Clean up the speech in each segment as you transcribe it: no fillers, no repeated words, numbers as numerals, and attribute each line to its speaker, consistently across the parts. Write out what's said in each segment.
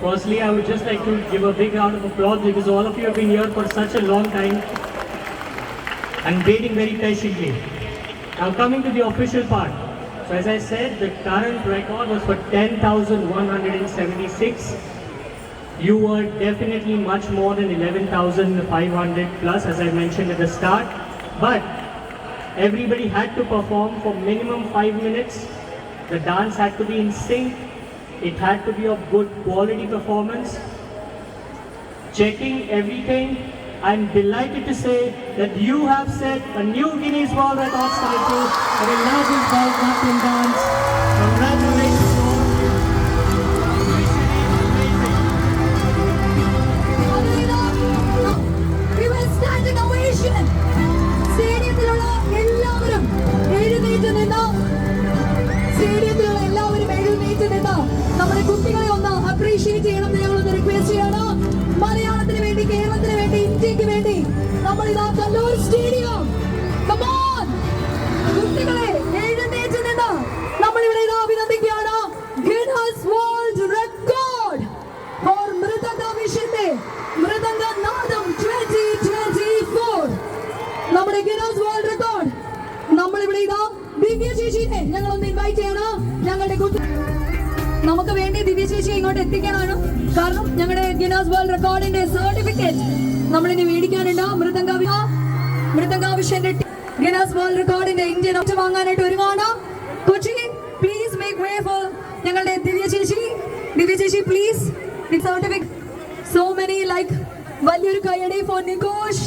Speaker 1: Firstly, I would just like to give a big round of applause because all of you have been here for such a long time and waiting very patiently. Now coming to the official part. So as I said, the current record was for 10,176. You were definitely much more than 11,500 plus, as I mentioned at the start. But everybody had to perform for minimum 5 minutes. The dance had to be in sync. It had to be of good quality performance. Checking everything, I'm delighted to say that you have set a new Guinness World Records title for the largest Bharatanatyam dance. Congratulations to all of you.
Speaker 2: Give a standing ovation. സ്റ്റേഡിയത്തിലുള്ള എല്ലാവരും എഴുന്നേറ്റ് നിന്ന് നമ്മുടെ കുട്ടികളെ ഒന്ന് appreciate ചെയ്യണം. ഞങ്ങളൊന്ന് request ചെയ്യണം. മലയാളത്തിന് വേണ്ടി, കേരളത്തിന് വേണ്ടി, ഇന്ത്യക്ക് വേണ്ടി നമ്മൾ ഇതാ കല്ലൂർ സ്റ്റേഡിയം കുട്ടികളെ എഴുന്നേറ്റ് നിന്ന് നമ്മളിവിടെ ഇതാ അഭിനന്ദിക്കുകയാണ്. ഗിന്നസ് വേൾഡ് റെക്കോർഡ് ഫോർ മൃദംഗവിഷന്റെ മൃദംഗനാദം 2024. നമ്മുടെ ഗിന്നസ് വേൾഡ് റെക്കോർഡ് നമ്മളിവിടെ ഇതാ ദിവ്യ ചേച്ചിനെ ഞങ്ങളൊന്ന് ഇൻവൈറ്റ് ചെയ്യണം. ഞങ്ങളുടെ നമുക്ക് വേണ്ടി ദിവ്യ ചേച്ചി ഇങ്ങോട്ട് എത്തിക്കാനാണ്. കാരണം ഞങ്ങളുടെ ഗിന്നസ് വേൾഡ് റെക്കോർഡിന്റെ സർട്ടിഫിക്കറ്റ് നമ്മളിനി മേടിക്കാനുണ്ട്. മൃദംഗാവിഷന്റെ ഗിന്നസ് വേൾഡ് റെക്കോർഡിന്റെ ഇന്ത്യൻ വാങ്ങാനായിട്ട് ഒരുങ്ങാണ്. Kochi please make way for ഞങ്ങളുടെ ദിവ്യ ചേച്ചി. ദിവ്യ ചേച്ചി please certificate. So many like വലിയൊരു കൈയടി ഫോർ നികോഷ്.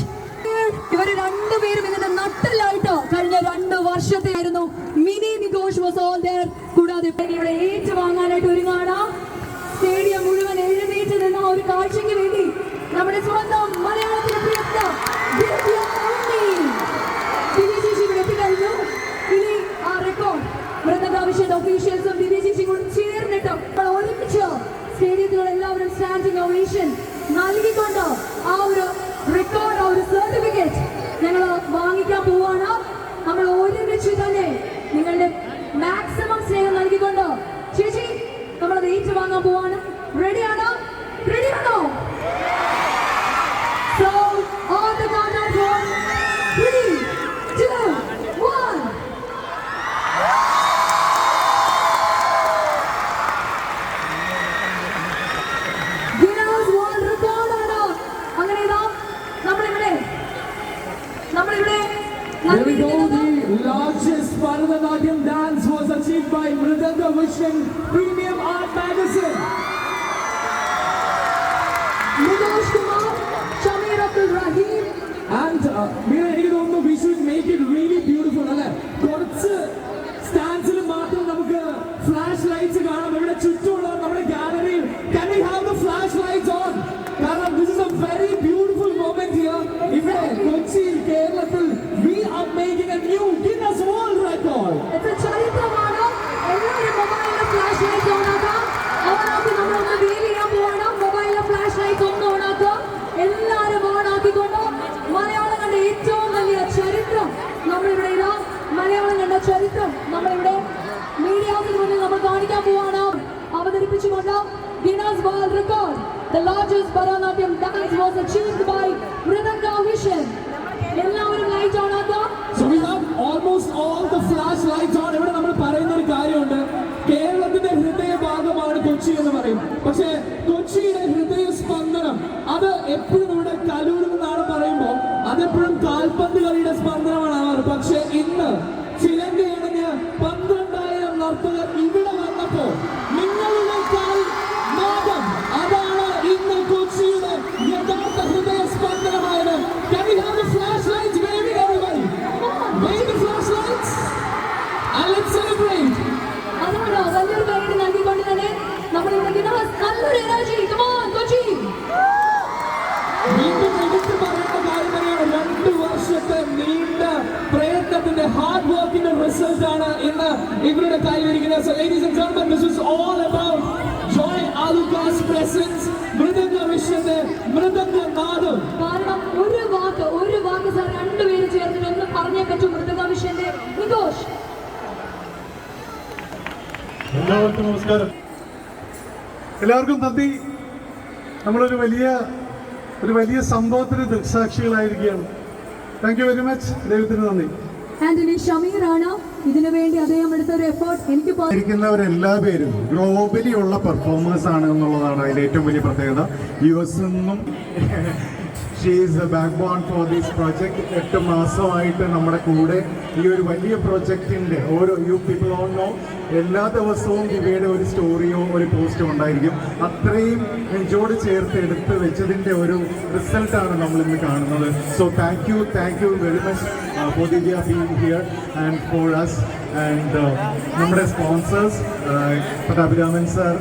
Speaker 2: ഇവര് രണ്ടുപേരും ഇതിന്റെ നട്ടലായിട്ട് കഴിഞ്ഞ 2 വർഷത്തെയായിരുന്നു. Mini Nikosh was all there. കൂടാതെ ഇവിടെ ഏറ്റുവാങ്ങാനായിട്ട് ഒരുങ്ങാണ്. സ്റ്റേഡിയം മുഴുവൻ എഴുന്നേറ്റ് നിന്ന ഒരു കാഴ്ചയ്ക്ക് വേണ്ടി നമ്മുടെ സ്വന്തം മലയാളത്തിലെ പ്രിയപ്പെട്ട ദിവ്യ ചേച്ചി ഇവിടെ എത്തിക്കഴിഞ്ഞു. ഇനി ആ റെക്കോർഡ് മൃദംഗാവിഷന്റെ ഒഫീഷ്യൽസും ദിവ്യ ചേച്ചി കൂടി ചേർന്നിട്ട് ഒരുമിച്ച് സ്റ്റേഡിയത്തിലുള്ള എല്ലാവരും സ്റ്റാൻഡിംഗ് ഒവേഷൻ നൽകിക്കൊണ്ട് ആ ഒരു റെക്കോർഡ്, ആ ഒരു സർട്ടിഫിക്കറ്റ് ഞങ്ങൾ വാങ്ങിക്കാൻ പോവാണ്. നമ്മൾ ഒരുമിച്ച് തന്നെ നിങ്ങളുടെ മാക്സിമം സ്നേഹം നൽകിക്കൊണ്ട് ചേച്ചി നമ്മളത് ഏറ്റുവാങ്ങാൻ പോവാണ്. റെഡിയാണോ? റെഡിയാണോ? So on the count of 1, 3, 2, 1. Guinness World Record ആണ്. അങ്ങനെ ഇതാ നമ്മളിവിടെ
Speaker 3: Here we go. The largest Bharatanatyam dance was achieved by Mridanga-Vishan Premium Art Magazine.
Speaker 2: Nigosh Kumar, Shamir Abdul Rahim.
Speaker 3: And we should make it really beautiful. കുറച്ച് സ്റ്റാൻഡ്സിൽ മാത്രം നമുക്ക് flash lights കാണാം. ഇവിടെ ചുറ്റുമുള്ള നമ്മുടെ ഗാലറിയിൽ can we have the flash lights on? കാരണം this is a very beautiful moment here. ഇവിടെ കൊച്ചിയിൽ, കേരളത്തിൽ we are making a new Guinness World Record.
Speaker 2: It's a ചരിത്രമാണ്. എല്ലാവരും മൊബൈലിലെ ഫ്ലാഷ് ലൈറ്റ്സ് ഓണാക്കാം. ഓണാക്കി നമ്മളൊന്ന് വീൽ ചെയ്യാൻ പോവാണ്. മൊബൈലിലെ ഫ്ലാഷ് ലൈറ്റ്സ് ഒന്ന് ഓണാക്കുക. എല്ലാവരും ഓണാക്കിക്കൊണ്ട് മലയാളം കണ്ട ഏറ്റവും വലിയ ചരിത്രം നമ്മളിവിടെ ഇതാ മലയാളം കണ്ട ചരിത്രം നമ്മളിവിടെ മീഡിയാസിന് മുന്നിൽ നമ്മൾ കാണിക്കാൻ പോവാണ്. അവതരിപ്പിച്ചുകൊണ്ട് Guinness World Record. The largest Bharatanatyam dance was achieved by Mridanga-Vishan. എല്ലാവരും ലൈറ്റ് ഓൺ ആക്കുക.
Speaker 3: So we have almost all the flash lights on. ഇവിടെ നമ്മൾ പറയുന്ന ഒരു കാര്യമുണ്ട്. കേരളത്തിന്റെ ഹൃദയഭാഗമാണ് കൊച്ചി എന്ന് പറയും. പക്ഷേ കൊച്ചിയുടെ ഹൃദയ സ്പന്ദനം അത് എപ്പോഴും ഇവിടെ കലൂരിൽ നിന്നാണ് പറയുമ്പോൾ അതെപ്പോഴും കാൽപന്ത് കളിയുടെ സ്പന്ദനമാണ് ആവാറ്. പക്ഷേ ഇന്ന് ചിലങ്കയണിഞ്ഞ് 12,000 നർത്തകർ ഇവിടെ വന്നപ്പോ നിങ്ങളുടെ നാദം അതാണ് ഇന്ന് കൊച്ചിയുടെ യഥാർത്ഥ ഹൃദയ സ്പന്ദനമായത്. Can we have the flashlights waving, everybody? Wave the flashlights and let's celebrate.
Speaker 2: അതാണ് വലിയൊരു കൈയ്യടി നൽകിക്കൊണ്ട് തന്നെ നമ്മൾ ഇവിടെ നല്ലൊരു എനർജി. Come on, Kochi.
Speaker 3: വീണ്ടും എടുത്തു പറയേണ്ട കാര്യം തന്നെയാണ്. 2 വർഷത്തെ നീണ്ട പ്രയത്നത്തിന്റെ ഹാർഡ് വർക്കിന്റെ റിസൾട്ട് ആണ് ഇന്ന് ഇവരുടെ കൈവരിക്കുന്നത്. So ladies and gentlemen, this is all about Joy Alucas presence. മൃദംഗവിഷന്റെ മൃദംഗനാദം.
Speaker 2: കാരണം ഒരു വാക്ക് സാർ രണ്ടുപേരും ചേർന്ന് ഒന്ന് പറഞ്ഞേ പറ്റൂ. മൃദംഗവിഷന്റെ നികോഷ്.
Speaker 4: എല്ലാവർക്കും നമസ്കാരം. എല്ലാവർക്കും നന്ദി. നമ്മളൊരു വലിയ സംഭവത്തിന് ദൃക്സാക്ഷികളായിരിക്കുകയാണ്. Thank you very much. ദൈവത്തിന് നന്ദി.
Speaker 2: ആന്റണി ഷമീർ ആണ് ഇതിനു വേണ്ടി അദ്ദേഹം എടുത്തൊരു എഫേർട്ട്. എനിക്ക്
Speaker 5: ഇരിക്കുന്നവരെല്ലാ പേരും ഗ്ലോബലി ഉള്ള പെർഫോമേഴ്സ് ആണ് എന്നുള്ളതാണ് അതിൻ്റെ ഏറ്റവും വലിയ പ്രത്യേകത. US നിന്നും she is the backbone for this project. 8 മാസമായിട്ട് നമ്മുടെ കൂടെ ഈ ഒരു വലിയ പ്രോജക്റ്റിൻ്റെ ഓരോ യു പീപ്പിൾ ഓൾ നോ എല്ലാ ദിവസവും ദിവയുടെ ഒരു സ്റ്റോറിയോ ഒരു പോസ്റ്റോ ഉണ്ടായിരിക്കും. അത്രയും നെഞ്ചോട് ചേർത്ത് എടുത്ത് വെച്ചതിൻ്റെ ഒരു റിസൾട്ടാണ് നമ്മളിന്ന് കാണുന്നത്. So thank you very much for Divya being here and for us and നമ്മുടെ സ്പോൺസേഴ്സ് പട്ടാഭിരാമൻ സാർ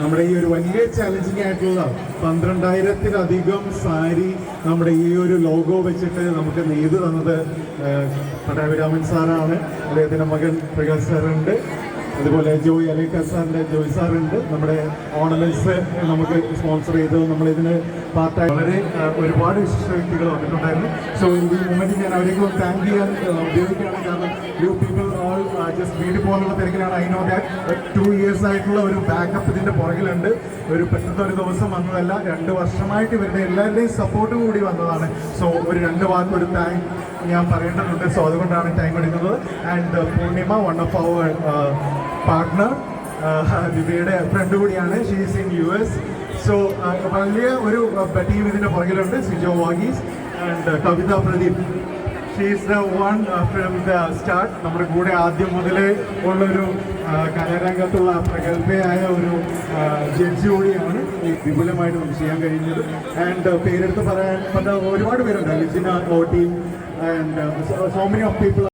Speaker 5: നമ്മുടെ ഈ ഒരു വലിയ ചാലഞ്ചിങ് ആയിട്ടുള്ള 12,000-ലധികം സാരി നമ്മുടെ ഈ ഒരു ലോഗോ വെച്ചിട്ട് നമുക്ക് നെയ്ത് തന്നത് പട്ടാഭിരാമൻ സാറാണ്. അദ്ദേഹത്തിൻ്റെ മകൻ പ്രകാശ് സാറുണ്ട്, അതുപോലെ ജോയ് അലേക്ക സാറിൻ്റെ ജോയ് സാറുണ്ട്. നമ്മുടെ ഓർണമെന്റ്സ് നമുക്ക് സ്പോൺസർ ചെയ്ത് നമ്മളിതിന് പാർട്ടായി വളരെ ഒരുപാട് വിശിഷ്ട വ്യക്തികൾ വന്നിട്ടുണ്ടായിരുന്നു. സോ ഈ മൊമെൻറ്റ് ഞാൻ അവരേക്ക് താങ്ക് ചെയ്യാൻ ഉപയോഗിക്കുകയാണ്. കാരണം യു പീപ്പിൾ ഓൾ ജസ്റ്റ് വീട് പോകാനുള്ള തിരക്കിലാണ്. ഐ നോ ദാറ്റ് 2 years ആയിട്ടുള്ള ഒരു ബാക്കപ്പ് ഇതിൻ്റെ പുറകിലുണ്ട്. ഒരു പെട്ടെന്ന് ഒരു ദിവസം വന്നതല്ല, 2 വർഷമായിട്ട് ഇവരുടെ എല്ലാവരുടെയും സപ്പോർട്ട് കൂടി വന്നതാണ്. സോ ഒരു 2 വാക്ക് ഒരു താങ്ക് ഞാൻ പറയേണ്ടതുണ്ട്. സോ അതുകൊണ്ടാണ് ടൈം എടുക്കുന്നത്. And Purnima, one of our partner, ദിവ്യയുടെ ഫ്രണ്ട് കൂടിയാണ്. She's in US. സോ വലിയ ഒരു ടീം ഇതിൻ്റെ പുറകിലുണ്ട്. Sijo Varghese and Kavitha Pradeep. She's the one from the start. നമ്മുടെ കൂടെ ആദ്യം മുതലേ ഉള്ളൊരു കലാരംഗത്തുള്ള പ്രഗത്ഭയായ ഒരു ജഡ്ജി കൂടിയാണ്. വിപുലമായിട്ട് നമുക്ക് ചെയ്യാൻ കഴിഞ്ഞത്. ആൻഡ് പേരെടുത്ത് പറയാൻ ഒരുപാട് പേരുണ്ട്. Lijina, oh team and so many of people.